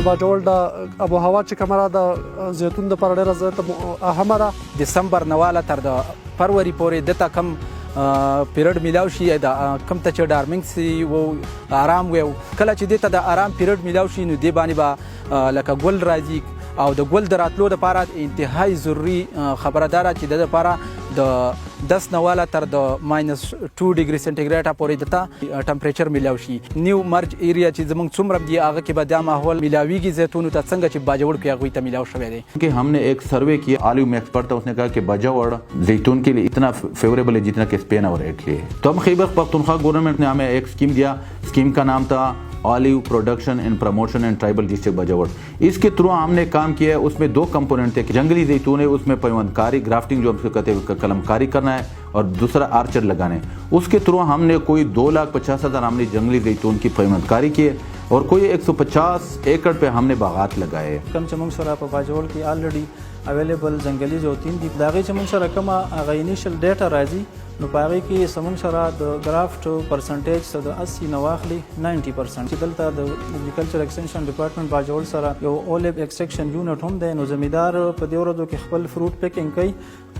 د باجوړ د ابو هوا چې کومه د زیتون دپاره ډېره زیاته اهمه ده. دسمبر نه واله تر د فروری پورې دته کم پیریډ میلاو شي د کم ته چې ډارمنګ سي و آرام وي کله چې دې ته د آرام پیریډ میلاو شي نو دې باندې به لکه ګل راځي او د ګل د راتلو دپاره انتهایی ضروري خبره دا ده چې د دپاره د 10 نه واله تر د -2 ډیګري سنټیګریډ پورې دته ټمپریچر میلاو شي. نیو مرج ایریا چې زموږ څومره دی هغه کې به دا ماحول میلاویږي زیتون ته څنګه چې باجوړ کې هغوی ته میلاو شوی دی. कि हमने एक सर्वे किया आलिव में एक्सपर्ट था, उसने कहा कि बाजवड़ जैतून के लिए इतना फेवरेबल है जितना कि स्पेन और इटली है. तो हम खैबर पख्तूनख्वा गवर्नमेंट ने हमें एक स्कीम दिया. स्कीम का नाम था olive production and promotion and tribal district बाजवड़. इसके थ्रू हमने काम किया है. उसमें 2 कंपोनेंट थे. जंगली जैतून है उसमें पैवंदकारी ग्राफ्टिंग जो हम कहते हैं कलमकारी करना है और दूसरा आर्चर लगाने. उसके थ्रू हमने कोई 2,50,000 हमने जंगली जैतून की पैवंदकारी की है और कोई 150 एकड़ पे हमने बागात लगाए हैं. कम چې موږ سره په باجوړ کې الریډي اویلیبل ځنګلي زیتون دي. د هغې چې موږ سره کومه هغه انیشل ډیټا راځي نو په هغې کې زموږ سره د ګرافټ پرسنټیج څه د 80 نه واخلي 90%. چې دلته د اګریکلچر ایکسټنشن ډپارټمنټ باجوړ سره یو اولیب ایکسټرکشن یونټ هم دی. نو زمیندار په دې ورځو کې خپل فروټ پیکینګ کوي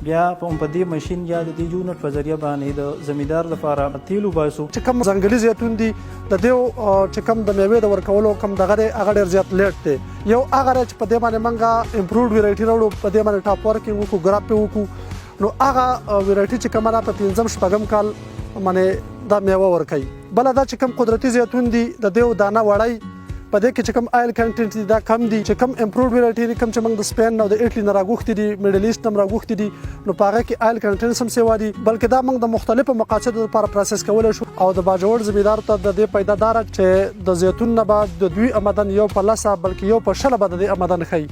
بیا په دې ماشین یا د دې یونټ په ذریعه باندې د زمیندار لپاره تیل وباسو. چې کوم ځنګلي زیتون دي د دې چې کوم د میوې د ورکولو کوم دغه دی هغه ډېر زیات لیټ دی. یو هغه دی چې په دې باندې موږ امپرووډ ویرایټي راوړو په دې باندې ټاپ ورکینګ وکړو ګراف پې وکړو نو هغه ویرایټي چې کومه ده په 5-6 کال باندې دا میوه ورکوي. بله دا چې کوم قدرتي زیتون دي د دې دانه وړی په دې کې چې کوم آیل کنټنټ دي دا کم دي. چې کوم امپرووډ ویرایټي دي کوم چې موږ د سپین او د ایټلي نه راغوښتي دي میډل ایسټ نه هم راغوښتي دي نو په هغه کې آیل کنټنټس هم سیوا دي. بلکې دا موږ د مختلفو مقاصدو لپاره پروسس کولی شو. او د باجوړ زمیندار ته د دې پیدا داره چې د زیتون نه به د دوی آمدن یو په 10 بلکې یو په 20 به د دې آمدن ښیي.